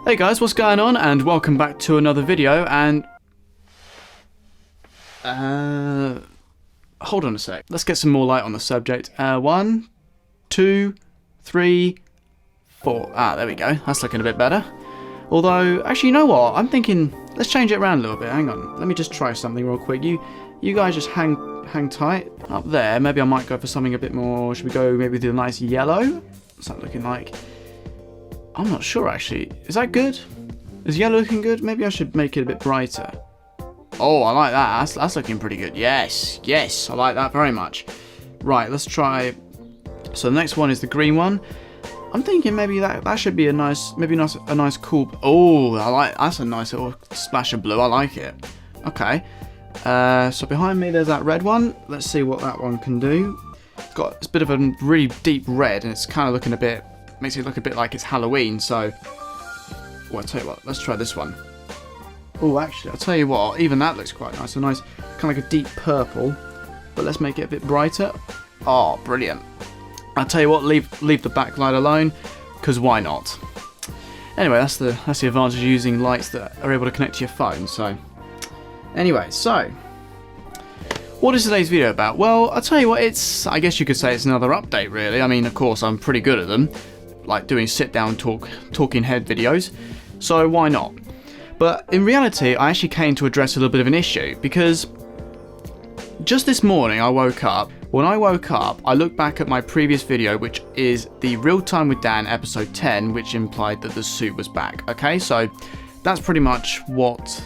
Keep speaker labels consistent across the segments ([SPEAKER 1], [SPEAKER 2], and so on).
[SPEAKER 1] Hey guys, what's going on? And welcome back to another video. And hold on a sec. Let's get some more light on the subject. 1, 2, 3, 4. There we go. That's looking a bit better. Although, actually, you know what? I'm thinking, let's change it around a little bit. Hang on. Let me just try something real quick. You guys just hang tight. Up there, maybe I might go for something a bit more. Should we go maybe with a nice yellow? What's that looking like? I'm not sure, actually. Is that good? Is yellow looking good? Maybe I should make it a bit brighter. Oh, I like that. That's looking pretty good. Yes, I like that very much. Right, let's try. So the next one is the green one. I'm thinking maybe that should be a nice cool. Oh, that's a nice little splash of blue. I like it. Okay. So behind me there's that red one. Let's see what that one can do. It's a bit of a really deep red, and it's kind of looking a bit. Makes it look a bit like it's Halloween, so... Well, I'll tell you what, let's try this one. Oh, actually, I'll tell you what, even that looks quite nice. A nice, kind of like a deep purple. But let's make it a bit brighter. Oh, brilliant. I'll tell you what, leave the backlight alone, because why not? Anyway, that's the advantage of using lights that are able to connect to your phone, so... Anyway, so... What is today's video about? Well, I'll tell you what, I guess you could say it's another update, really. I mean, of course, I'm pretty good at them. Like doing sit-down talking head videos, so why not? But in reality, I actually came to address a little bit of an issue, because just this morning I woke up. When I woke up, I looked back at my previous video, which is the Real Time with Dan episode 10, which implied that the suit was back. Okay, so that's pretty much what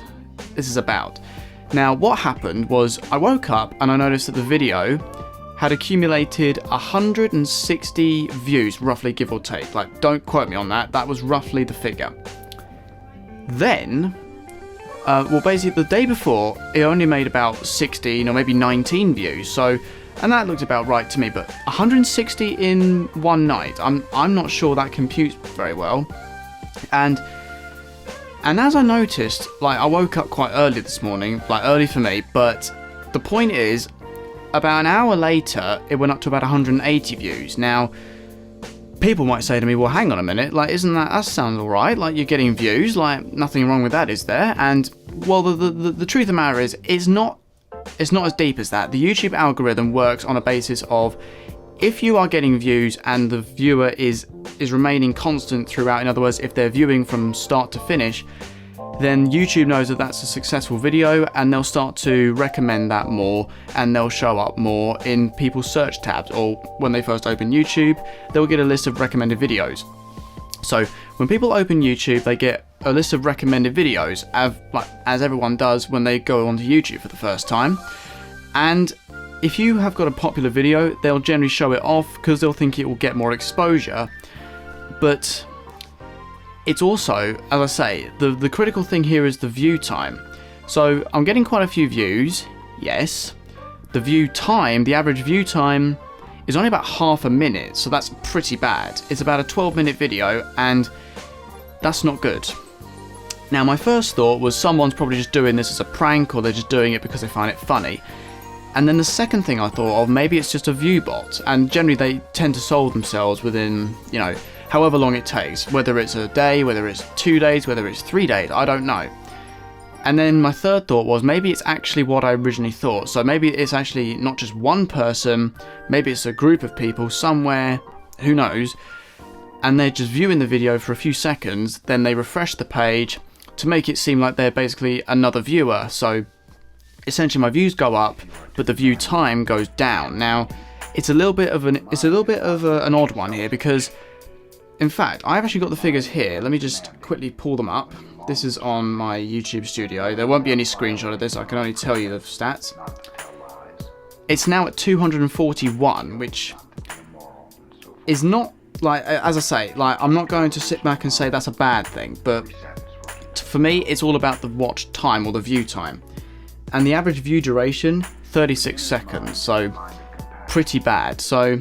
[SPEAKER 1] this is about. Now, what happened was I woke up and I noticed that the video had accumulated 160 views, roughly, give or take. Like, don't quote me on that. That was roughly the figure. Then, well, basically the day before, it only made about 16 or maybe 19 views. So, and that looked about right to me. But 160 in one night, I'm not sure that computes very well. And as I noticed, like, I woke up quite early this morning, like early for me. But the point is, about an hour later, it went up to about 180 views. Now, people might say to me, well, hang on a minute, like, that sounds alright, like, you're getting views, like, nothing wrong with that, is there? And, well, the truth of the matter is, it's not as deep as that. The YouTube algorithm works on a basis of, if you are getting views and the viewer is remaining constant throughout, in other words, if they're viewing from start to finish, then YouTube knows that that's a successful video, and they'll start to recommend that more, and they'll show up more in people's search tabs, or when they first open YouTube, they'll get a list of recommended videos. So when people open YouTube, they get a list of recommended videos, as everyone does when they go onto YouTube for the first time. And if you have got a popular video, they'll generally show it off because they'll think it will get more exposure. But it's also, as I say, the critical thing here is the view time. So I'm getting quite a few views, yes. The view time, the average view time, is only about half a minute, so that's pretty bad. It's about a 12-minute video, and that's not good. Now, my first thought was someone's probably just doing this as a prank, or they're just doing it because they find it funny. And then the second thing I thought of, maybe it's just a view bot, and generally they tend to solve themselves within, however long it takes, whether it's a day, whether it's 2 days, whether it's 3 days, I don't know. And then my third thought was, maybe it's actually what I originally thought. So maybe it's actually not just one person, maybe it's a group of people somewhere, who knows, and they're just viewing the video for a few seconds, then they refresh the page to make it seem like they're basically another viewer. So essentially my views go up, but the view time goes down. Now, it's a little bit of an odd one here, because in fact, I've actually got the figures here. Let me just quickly pull them up. This is on my YouTube studio. There won't be any screenshot of this. I can only tell you the stats. It's now at 241, which is not, like, as I say, like, I'm not going to sit back and say that's a bad thing, but for me, it's all about the watch time, or the view time. And the average view duration, 36 seconds, so pretty bad. So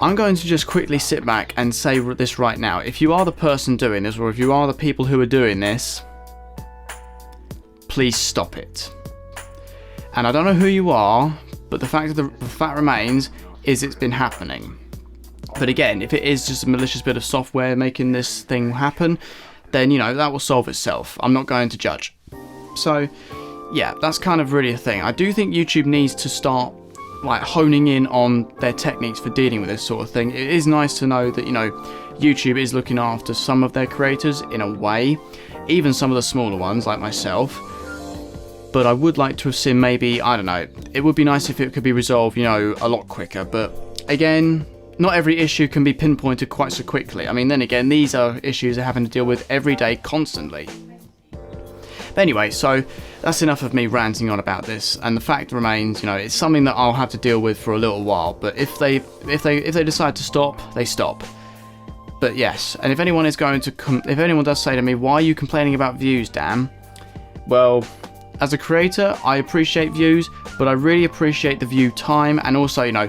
[SPEAKER 1] I'm going to just quickly sit back and say this right now. If you are the person doing this, or if you are the people who are doing this, please stop it. And I don't know who you are, but the fact remains is it's been happening. But again, if it is just a malicious bit of software making this thing happen, then, you know, that will solve itself. I'm not going to judge. So, yeah, that's kind of really a thing. I do think YouTube needs to start, like, honing in on their techniques for dealing with this sort of thing. It is nice to know that, you know, YouTube is looking after some of their creators in a way, even some of the smaller ones like myself. But I would like to have seen maybe, I don't know, it would be nice if it could be resolved, you know, a lot quicker. But again, not every issue can be pinpointed quite so quickly. I mean, then again, these are issues they're having to deal with every day, constantly. But anyway, so that's enough of me ranting on about this, and the fact remains, you know, it's something that I'll have to deal with for a little while. But if they decide to stop, they stop. But yes, and if anyone is going to if anyone does say to me, why are you complaining about views, Dan? Well, as a creator, I appreciate views, but I really appreciate the view time, and also, you know,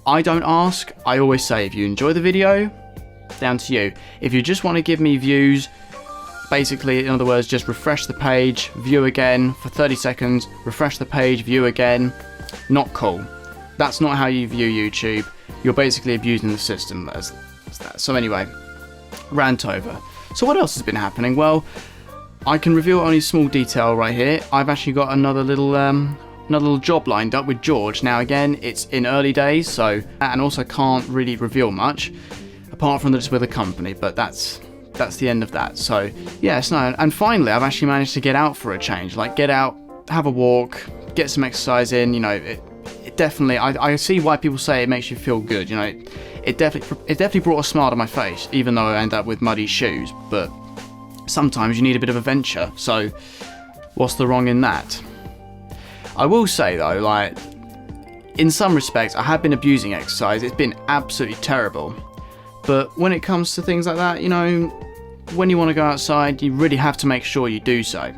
[SPEAKER 1] I don't ask, I always say, if you enjoy the video, down to you. If you just want to give me views, basically, in other words, just refresh the page, view again for 30 seconds, refresh the page, view again, not cool. That's not how you view YouTube. You're basically abusing the system as that. So anyway, rant over. So what else has been happening? Well, I can reveal only a small detail right here. I've actually got another little job lined up with George. Now again, it's in early days, so, and also can't really reveal much apart from that it's with a company, but that's the end of that. So yes, no, and finally I've actually managed to get out for a change, like get out, have a walk, get some exercise in. You know, it definitely, I see why people say it makes you feel good. You know, it definitely brought a smile to my face, even though I end up with muddy shoes. But sometimes you need a bit of adventure, so what's the wrong in that? I will say though, like, in some respects I have been abusing exercise. It's been absolutely terrible. But when it comes to things like that, you know, when you want to go outside, you really have to make sure you do so.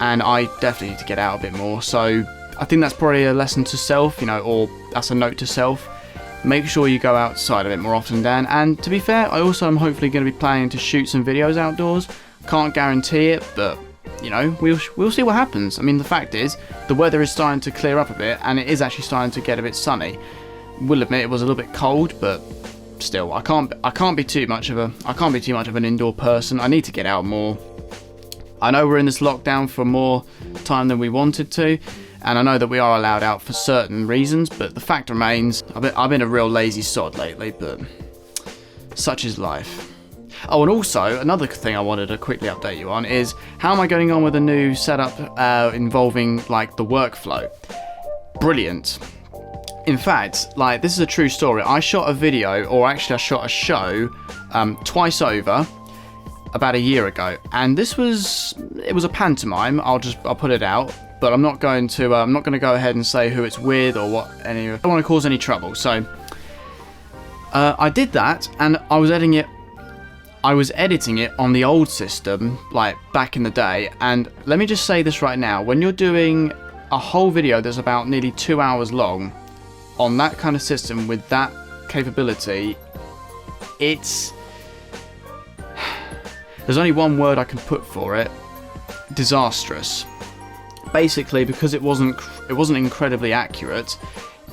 [SPEAKER 1] And I definitely need to get out a bit more. So I think that's probably a lesson to self, you know, or that's a note to self. Make sure you go outside a bit more often, Dan. And to be fair, I also am hopefully going to be planning to shoot some videos outdoors. Can't guarantee it, but, you know, we'll see what happens. I mean, the fact is, the weather is starting to clear up a bit, and it is actually starting to get a bit sunny. Will admit it was a little bit cold, but still, I can't be too much of an indoor person. I need to get out more. I know we're in this lockdown for more time than we wanted to, and I know that we are allowed out for certain reasons, but the fact remains, I've been a real lazy sod lately, but such is life. Oh, and also, another thing I wanted to quickly update you on is, how am I getting on with a new setup involving, like, the workflow? Brilliant. In fact, like, this is a true story. I shot a video, or actually I shot a show, twice over, about a year ago, and it was a pantomime. I'll put it out, but I'm not going to go ahead and say who it's with or what. I don't want to cause any trouble. So I did that, and I was editing it on the old system, like back in the day. And let me just say this right now: when you're doing a whole video that's about nearly 2 hours long on that kind of system with that capability, there's only one word I can put for it: disastrous. Basically, because it wasn't incredibly accurate,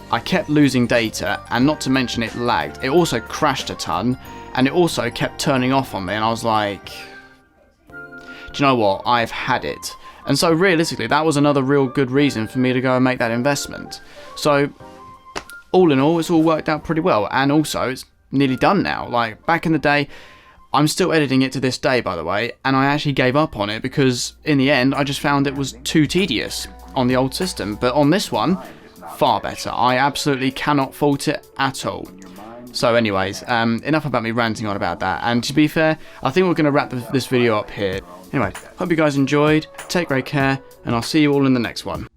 [SPEAKER 1] I kept losing data, and not to mention it lagged. It also crashed a ton, and it also kept turning off on me, and I was like, do you know what? I've had it. And so realistically, that was another real good reason for me to go and make that investment. So all in all, it's all worked out pretty well, and also it's nearly done now. Like, back in the day, I'm still editing it to this day, by the way, and I actually gave up on it because in the end I just found it was too tedious on the old system. But on this one, far better. I absolutely cannot fault it at all. So anyways, enough about me ranting on about that. And to be fair, I think we're going to wrap this video up here. Anyway, hope you guys enjoyed, take great care, and I'll see you all in the next one.